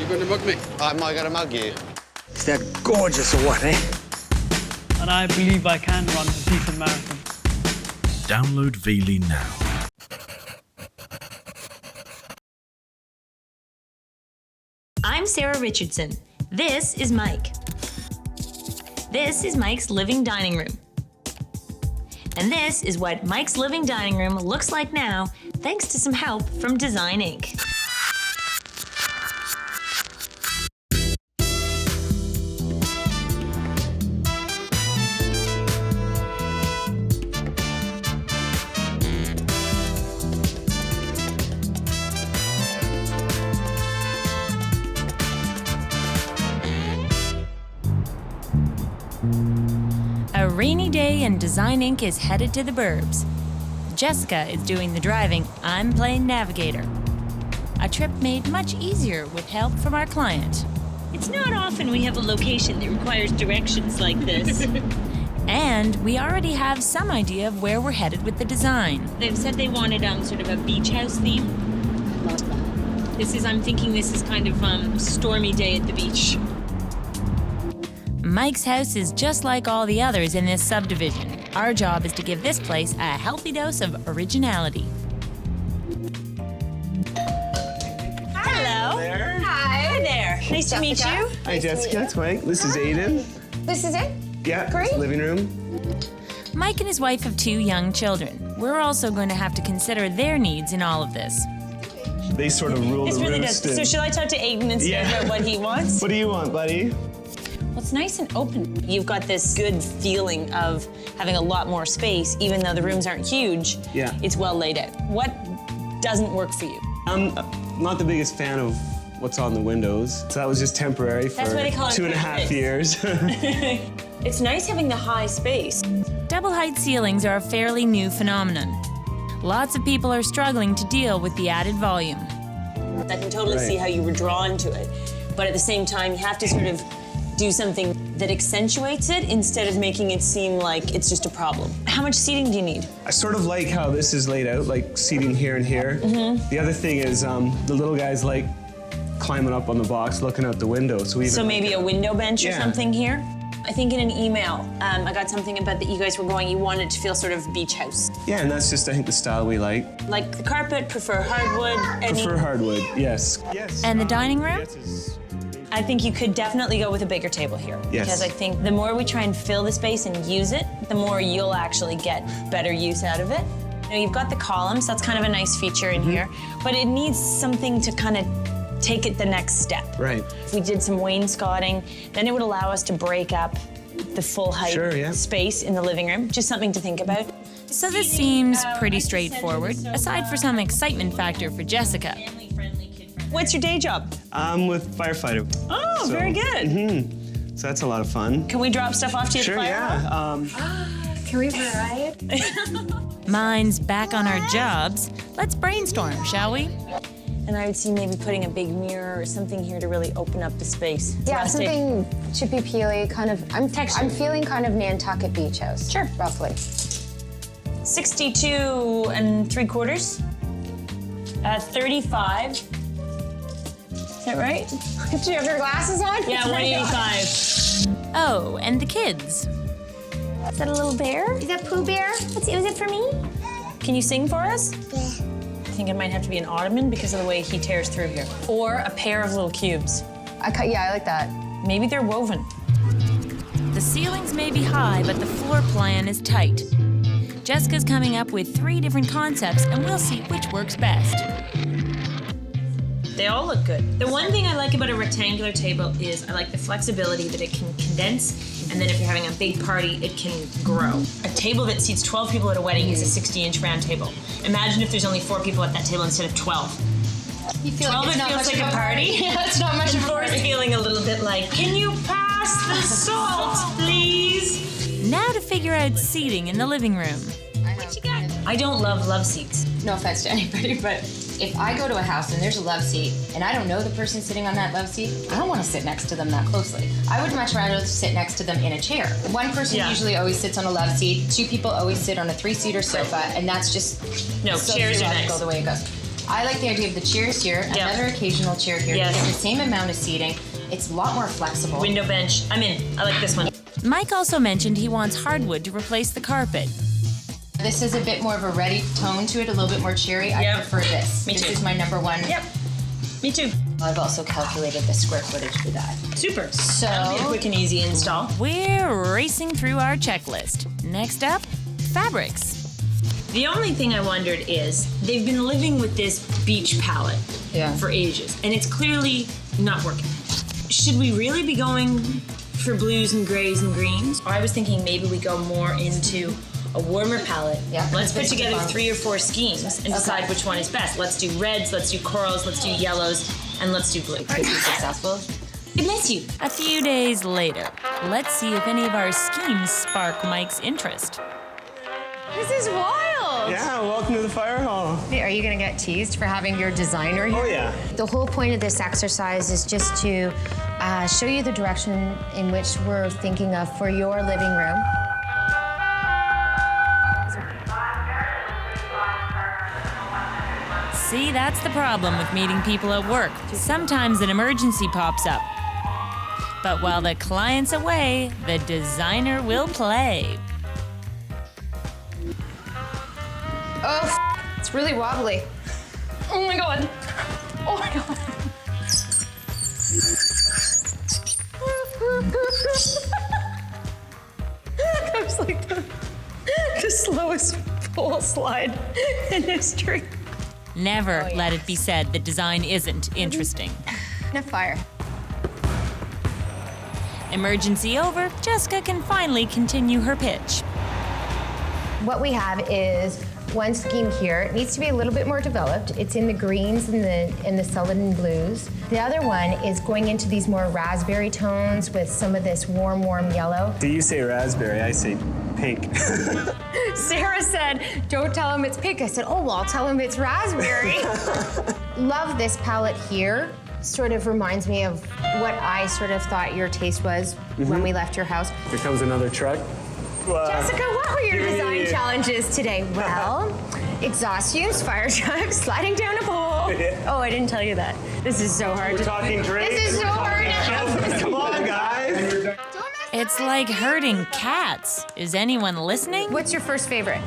You going to mug me? Am I going to mug you? Is that gorgeous or what, eh? And I believe I can run a decent marathon. Download Veely now. I'm Sarah Richardson. This is Mike. This is Mike's living dining room. And this is what Mike's living dining room looks like now, thanks to some help from Design Inc. A rainy day and Design Inc. is headed to the burbs. Jessica is doing the driving, I'm playing navigator. A trip made much easier with help from our client. It's not often we have a location that requires directions like this. And we already have some idea of where we're headed with the design. They've said they wanted sort of a beach house theme. Love that. I'm thinking this is kind of stormy day at the beach. Mike's house is just like all the others in this subdivision. Our job is to give this place a healthy dose of originality. Hello. There. Hi there. Nice to meet you. Hi, Jessica. It's Mike. This is Aiden. This is it? Yeah, Great. it's the living room. Mike and his wife have 2 young children. We're also going to have to consider their needs in all of this. They sort of rule This the really does. roost. So should I talk to Aiden instead about what he wants? What do you want, buddy? Well, it's nice and open. You've got this good feeling of having a lot more space, even though the rooms aren't huge. Yeah. It's well laid out. What doesn't work for you? I'm not the biggest fan of what's on the windows. So that was just temporary for That's why they call it 2.5 years. It's nice having the high space. Double height ceilings are a fairly new phenomenon. Lots of people are struggling to deal with the added volume. I can totally see how you were drawn to it. But at the same time, you have to sort of do something that accentuates it instead of making it seem like it's just a problem. How much seating do you need? I sort of like how this is laid out, like seating here and here. The other thing is the little guys like climbing up on the box, looking out the window. So Maybe a window bench or Yeah. something here? I think in an email, I got something about that you guys were going, you wanted to feel sort of beach house. Yeah, and that's just, I think, the style we like. Like the carpet, prefer hardwood. Prefer hardwood, yes. Yes. And the dining room? I think you could definitely go with a bigger table here. Yes. Because I think the more we try and fill the space and use it, the more you'll actually get better use out of it. You've got the columns, that's kind of a nice feature in here, but it needs something to kind of take it the next step. Right. If we did some wainscoting, then it would allow us to break up the full height space in the living room. Just something to think about. So this seems pretty straightforward, aside for some excitement factor for Jessica. What's your day job? I'm with firefighter. Oh, very good. So that's a lot of fun. Can we drop stuff off to you at the Sure, fire yeah. hall? Can we ride? Mine's back on our jobs. Let's brainstorm, shall we? And I would see maybe putting a big mirror or something here to really open up the space. Yeah, Rustic. something chippy-peely, kind of. I'm feeling kind of Nantucket Beach House. Sure. Roughly. 62 3/4. 35. Is that right? Do you have your glasses on? Yeah, 185. Oh, and the kids. Is that a little bear? Is that Pooh Bear? Was it for me? Can you sing for us? Yeah. I think it might have to be an ottoman because of the way he tears through here. Or a pair of little cubes. Yeah, I like that. Maybe they're woven. The ceilings may be high, but the floor plan is tight. Jessica's coming up with 3 different concepts, and we'll see which works best. They all look good. The one thing I like about a rectangular table is I like the flexibility that it can condense, and then if you're having a big party, it can grow. A table that seats 12 people at a wedding is a 60-inch round table. Imagine if there's only 4 people at that table instead of 12. You feel 12 like it it's not feels much like of a party. Yeah, it's not much of a Floor's party. feeling a little bit like, can you pass the salt, please? Now to figure out seating in the living room. What you got? I don't love seats. No offense to anybody, but if I go to a house and there's a love seat and I don't know the person sitting on that love seat, I don't want to sit next to them that closely. I would much rather sit next to them in a chair. One person usually always sits on a love seat, 2 people always sit on a 3-seater sofa, and that's just No, chairs are nice. the way it goes. I like the idea of the chairs here, another occasional chair here. Yes. You get the same amount of seating. It's a lot more flexible. Window bench. I'm in. I like this one. Mike also mentioned he wants hardwood to replace the carpet. This is a bit more of a reddy tone to it, a little bit more cherry. I Yep. prefer this. Me This too. is my number one. Yep. Me too. I've also calculated the square footage for that. Super. So- That'll be a quick and easy install. We're racing through our checklist. Next up, fabrics. The only thing I wondered is they've been living with this beach palette for ages, and it's clearly not working. Should we really be going for blues and grays and greens? I was thinking maybe we go more into a warmer palette. Yeah. Let's put This is together fun. 3 or 4 schemes and decide which one is best. Let's do reds, let's do corals, let's do yellows, and let's do blue. Be successful. God bless you. A few days later, let's see if any of our schemes spark Mike's interest. This is wild. Yeah, welcome to the fire hall. Are you gonna get teased for having your designer here? Oh yeah. The whole point of this exercise is just to show you the direction in which we're thinking of for your living room. See, that's the problem with meeting people at work. Sometimes an emergency pops up. But while the client's away, the designer will play. Oh, it's really wobbly. Oh my god. Oh my god. That was like the slowest pole slide in history. Never let it be said that design isn't interesting. Enough fire. Emergency over, Jessica can finally continue her pitch. What we have is one scheme here. It needs to be a little bit more developed. It's in the greens and the celadon blues. The other one is going into these more raspberry tones with some of this warm yellow. Do you say raspberry? I say pink. Sarah said, don't tell him it's pink. I said, oh, well, I'll tell him it's raspberry. Love this palette here. Sort of reminds me of what I sort of thought your taste was when we left your house. Here comes another truck. Jessica, what were your design Yeah. challenges today? Well, exhaust fumes, fire trucks, sliding down a pole. Yeah. Oh, I didn't tell you that. This is so hard. We're talking drapes. This is so hard. Come on, guys. It's like herding cats. Is anyone listening? What's your first favorite?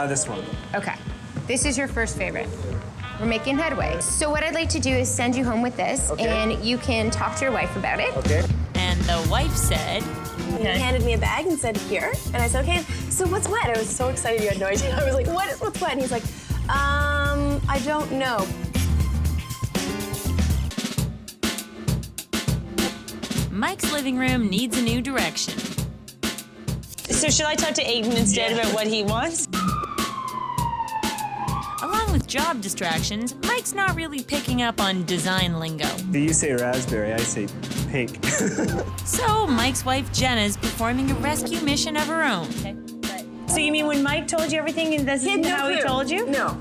This one. Okay, this is your first favorite. We're making headway. So what I'd like to do is send you home with this, and you can talk to your wife about it. Okay. And the wife said, He handed me a bag and said, here. And I said, okay, so what's wet? I was so excited you had no idea. I was like, what's wet? And he's like, I don't know. Mike's living room needs a new direction. So should I talk to Aiden instead about what he wants? Along with job distractions, Mike's not really picking up on design lingo. Do you say raspberry? I say pink. So Mike's wife Jenna's performing a rescue mission of her own. So you mean when Mike told you everything and this He had is no how clue. he told you? No.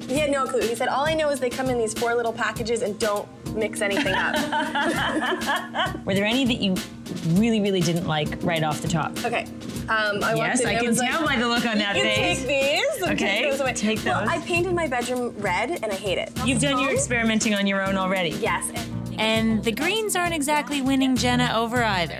He had no clue. He said, all I know is they come in these 4 little packages and don't mix anything up. Were there any that you really, really didn't like right off the top? Okay. I walked Yes, in, I and can was tell by the look on that you can face. take these. and Okay, Take those away. take Well, those. I painted my bedroom red and I hate it. You've done your experimenting on your own already. Yes. And the greens aren't exactly winning Jenna over either.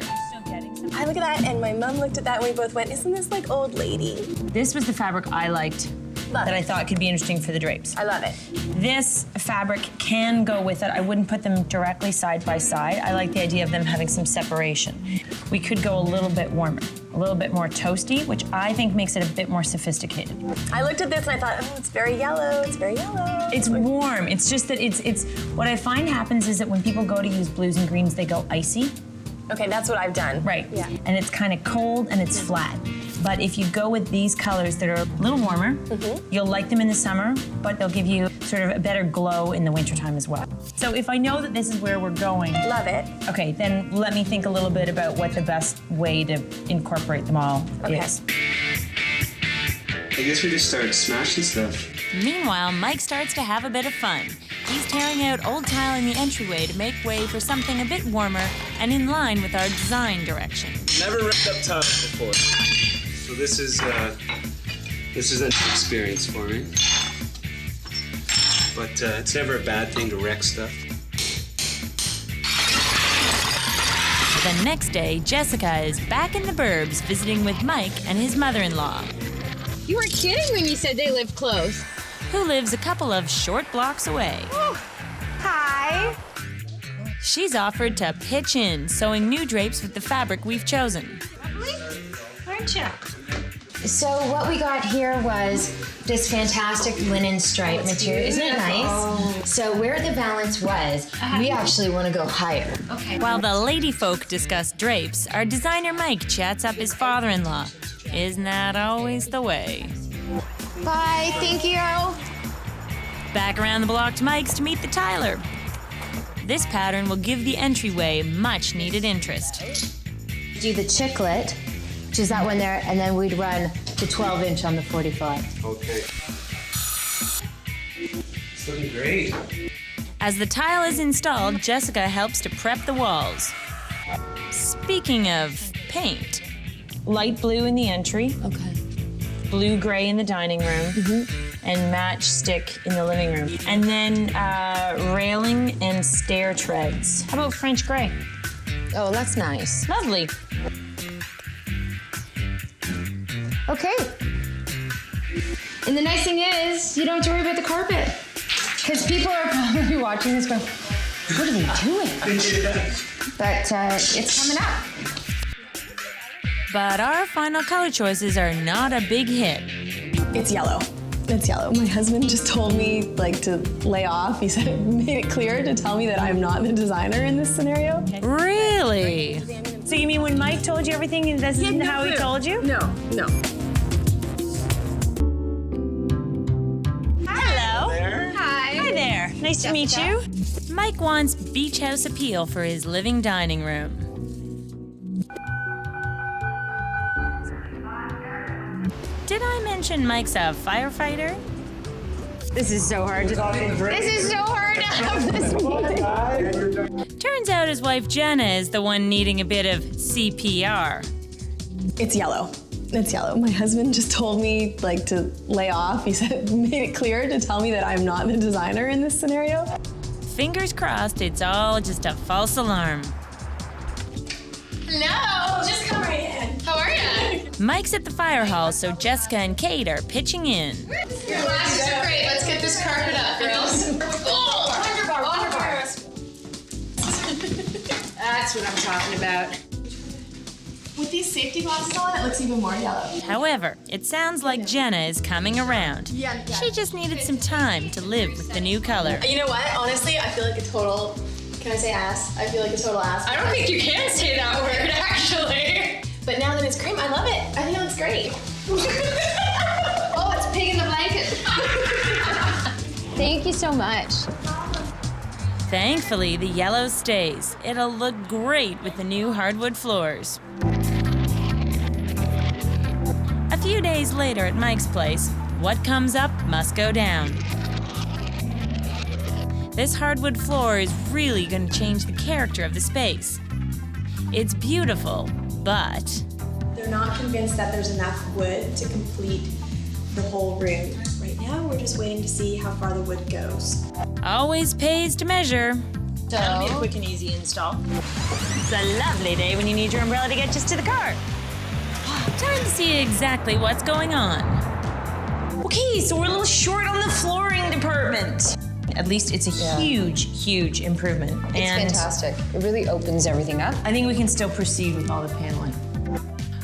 I look at that and my mom looked at that and we both went, isn't this like old lady? This was the fabric I liked Love that it. I thought could be interesting for the drapes. I love it. This fabric can go with it. I wouldn't put them directly side by side. I like the idea of them having some separation. We could go a little bit warmer, a little bit more toasty, which I think makes it a bit more sophisticated. I looked at this and I thought, oh, it's very yellow. It's very yellow. It's warm. It's just that it's what I find happens is that when people go to use blues and greens, they go icy. Okay, that's what I've done. Right. Yeah. And it's kind of cold and it's flat. But if you go with these colors that are a little warmer, you'll like them in the summer, but they'll give you sort of a better glow in the wintertime as well. So if I know that this is where we're going, Love it. okay, then let me think a little bit about what the best way to incorporate them all is. I guess we just started smashing stuff. Meanwhile, Mike starts to have a bit of fun. He's tearing out old tile in the entryway to make way for something a bit warmer and in line with our design direction. Never ripped up tiles before, so this is a new experience for me. but it's never a bad thing to wreck stuff. The next day, Jessica is back in the burbs visiting with Mike and his mother-in-law, You were kidding when you said they live close. who lives a couple of short blocks away. Hi. She's offered to pitch in, sewing new drapes with the fabric we've chosen. Aren't you? So what we got here was this fantastic linen stripe material. Isn't it nice? So where the balance was, we actually want to go higher. While the lady folk discuss drapes, our designer Mike chats up his father-in-law. Isn't that always the way? Bye. Thank you. Back around the block to Mike's to meet the tiler. This pattern will give the entryway much needed interest. Do the chiclet, which is that one there, and then we'd run the 12-inch on the 45. Okay. It's looking great. As the tile is installed, Jessica helps to prep the walls. Speaking of paint, Light blue in the entry. Okay. Blue-gray in the dining room. And matchstick in the living room. And then railing and stair treads. How about French gray? Oh, that's nice. Lovely. Okay. And the nice thing is, you don't have to worry about the carpet. Because people are probably watching this going, what are they doing? But it's coming up. but our final color choices are not a big hit. It's yellow. It's yellow. My husband just told me to lay off. He said it made it clear to tell me that I'm not the designer in this scenario. Really? So you mean when Mike told you everything, and this isn't how he told you? No. Hello. Hi. Hi there. Nice to meet you. Mike wants beach house appeal for his living dining room. Did I mention Mike's a firefighter? This is so hard. This is so hard to have this meeting. Turns out his wife Jenna is the one needing a bit of CPR. It's yellow. It's yellow. My husband just told me to lay off. He said it made it clear to tell me that I'm not the designer in this scenario. Fingers crossed it's all just a false alarm. Hello. Just come right in. How are you? Mike's at the fire hall, so Jessica and Kate are pitching in. Your glasses are great. Let's get this carpet up, girls. That's what I'm talking about. With these safety glasses on, it looks even more yellow. However, it sounds like Jenna is coming around. Yeah. She just needed some time to live with the new color. You know what? Honestly, I feel like a total. Can I say ass? I feel like a total ass. I don't think you can say that word, actually. But now that it's cream, I love it. I think it looks great. Oh, it's pig in the blanket. Thank you so much. Thankfully, the yellow stays. It'll look great with the new hardwood floors. A few days later at Mike's place, what comes up must go down. This hardwood floor is really going to change the character of the space. It's beautiful, but They're not convinced that there's enough wood to complete the whole room. Right now, we're just waiting to see how far the wood goes. always pays to measure. That'll be a quick and easy install. It's a lovely day when you need your umbrella to get just to the car. Time to see exactly what's going on. Okay, so we're a little short on the flooring department. At least it's a huge improvement. It's fantastic. It really opens everything up. I think we can still proceed with all the paneling.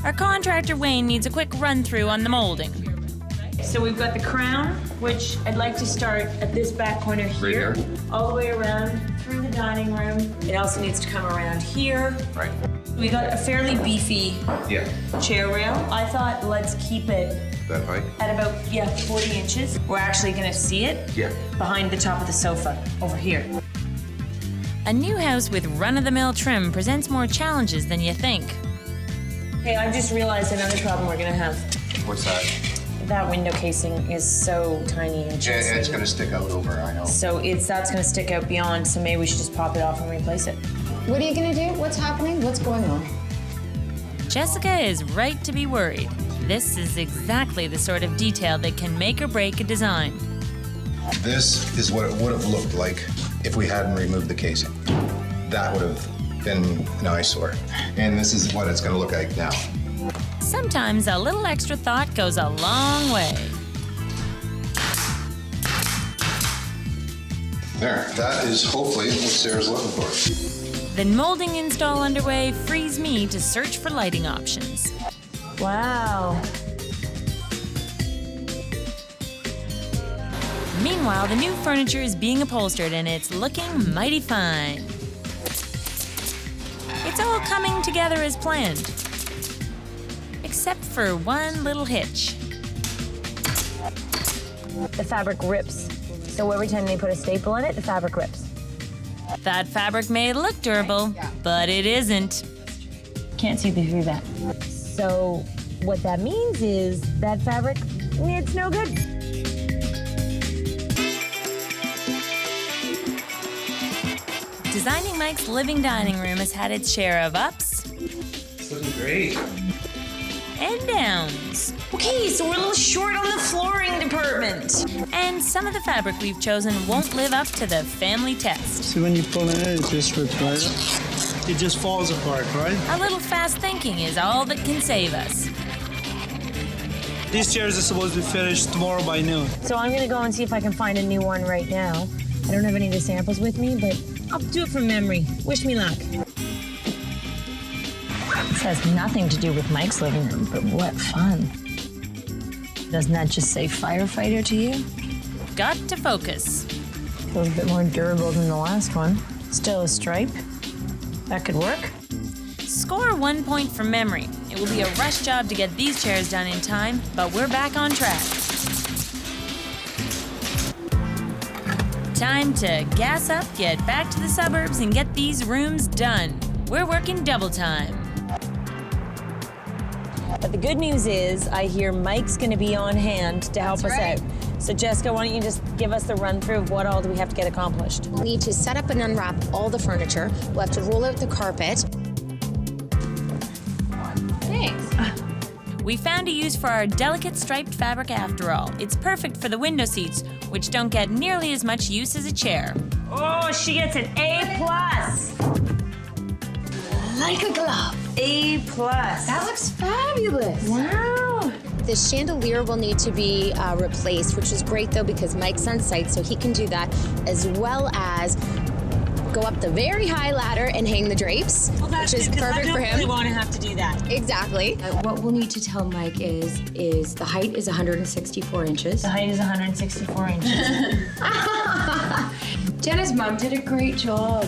Our contractor Wayne needs a quick run-through on the molding. So we've got the crown, which I'd like to start at this back corner here, all the way around through the dining room. It also needs to come around here. Right. We got a fairly beefy Yeah. chair rail. I thought let's keep it That height? at about 40 inches. We're actually gonna see it Yeah. behind the top of the sofa over here. A new house with run-of-the-mill trim presents more challenges than you think. Hey, I've just realized another problem we're gonna have. What's that? That window casing is so tiny and Yeah, chintzy. it's gonna stick out over, I know. So that's gonna stick out beyond, so maybe we should just pop it off and replace it. What are you gonna do? What's happening? What's going on? Jessica is right to be worried. This is exactly the sort of detail that can make or break a design. This is what it would have looked like if we hadn't removed the casing. That would have been an eyesore. And this is what it's going to look like now. Sometimes a little extra thought goes a long way. There, that is hopefully what Sarah's looking for. Then molding install underway frees me to search for lighting options. Wow. Meanwhile, the new furniture is being upholstered and it's looking mighty fine. It's all coming together as planned. Except for one little hitch. The fabric rips. So every time they put a staple in it, the fabric rips. That fabric may look durable, but it isn't. Can't see through that. So what that means is that fabric, it's no good. Designing Mike's living dining room has had its share of ups. It's looking great. And downs. Okay, so we're a little short on the flooring department. And some of the fabric we've chosen won't live up to the family test. See, when you pull in it just rips right up. It just falls apart, right? A little fast thinking is all that can save us. These chairs are supposed to be finished tomorrow by noon. So I'm gonna go and see if I can find a new one right now. I don't have any of the samples with me, but I'll do it from memory. Wish me luck. This has nothing to do with Mike's living room, but what fun. Doesn't that just say firefighter to you? Got to focus. Feels a bit more durable than the last one. Still a stripe. That could work. Score 1 point for memory. It will be a rush job to get these chairs done in time, but we're back on track. Time to gas up, get back to the suburbs, and get these rooms done. We're working double time. But the good news is I hear Mike's gonna be on hand to help us out. So Jessica, why don't you just give us the run through of what all do we have to get accomplished? We'll need to set up and unwrap all the furniture. We'll have to roll out the carpet. Thanks. We found a use for our delicate striped fabric after all. It's perfect for the window seats, which don't get nearly as much use as a chair. Oh, she gets an A+. Like a glove. A+. That looks fabulous. Wow. The chandelier will need to be replaced, which is great though because Mike's on site, so he can do that, as well as go up the very high ladder and hang the drapes, which is perfect for him. I don't really want to have to do that. Exactly. What we'll need to tell Mike is the height is 164 inches. The height is 164 inches. Jenna's mom did a great job.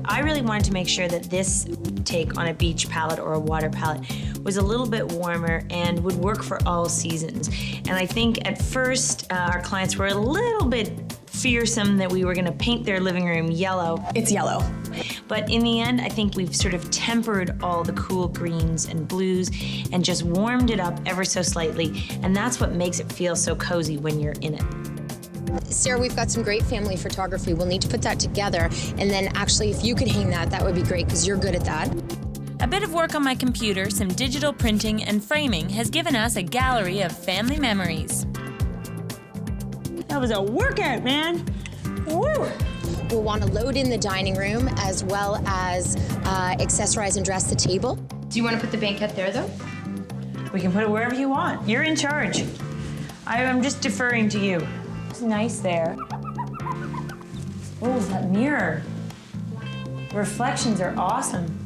I really wanted to make sure that this take on a beach palette or a water palette was a little bit warmer and would work for all seasons. And I think at first our clients were a little bit fearsome that we were gonna paint their living room yellow. It's yellow. But in the end, I think we've sort of tempered all the cool greens and blues and just warmed it up ever so slightly. And that's what makes it feel so cozy when you're in it. Sarah, we've got some great family photography. We'll need to put that together. And then actually, if you could hang that, that would be great because you're good at that. A bit of work on my computer, some digital printing and framing has given us a gallery of family memories. That was a workout, man. Woo! We'll want to load in the dining room as well as accessorize and dress the table. Do you want to put the banquette there though? We can put it wherever you want. You're in charge. I'm just deferring to you. It's nice there. Oh, that mirror. Reflections are awesome.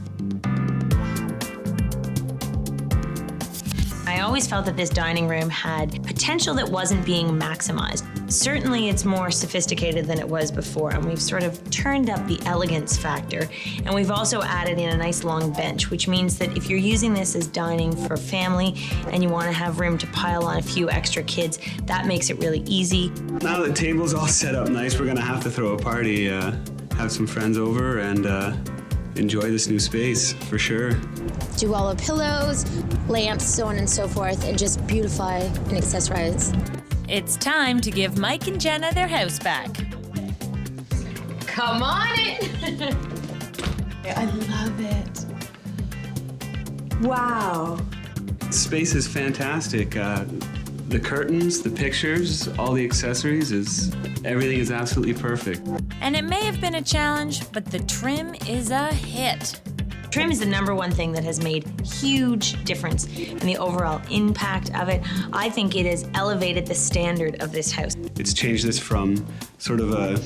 I always felt that this dining room had potential that wasn't being maximized. Certainly it's more sophisticated than it was before, and we've sort of turned up the elegance factor. And we've also added in a nice long bench, which means that if you're using this as dining for family and you want to have room to pile on a few extra kids, that makes it really easy. Now that the table's all set up nice, we're gonna have to throw a party, have some friends over and enjoy this new space, for sure. Do all the pillows, lamps, so on and so forth, and just beautify and accessorize. It's time to give Mike and Jenna their house back. Come on in. I love it. Wow. Space is fantastic. The curtains, the pictures, all the accessories, everything is absolutely perfect. And it may have been a challenge, but the trim is a hit. Trim is the #1 thing that has made huge difference in the overall impact of it. I think it has elevated the standard of this house. It's changed this from sort of a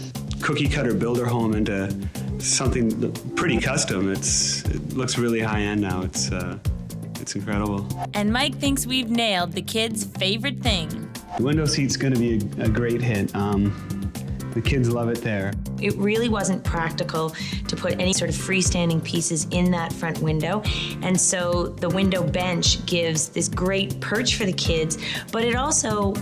cookie cutter builder home into something pretty custom. It looks really high end now. It's incredible. And Mike thinks we've nailed the kids' favorite thing. The window seat's going to be a great hit. The kids love it there. It really wasn't practical to put any sort of freestanding pieces in that front window. And so the window bench gives this great perch for the kids, but it also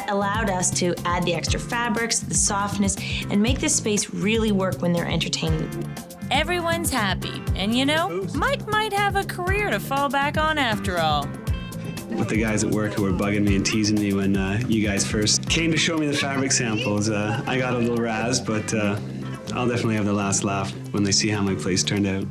allowed us to add the extra fabrics, the softness, and make this space really work when they're entertaining. Everyone's happy, and you know, Mike might have a career to fall back on after all. With the guys at work who were bugging me and teasing me when you guys first came to show me the fabric samples, I got a little razzed, but I'll definitely have the last laugh when they see how my place turned out.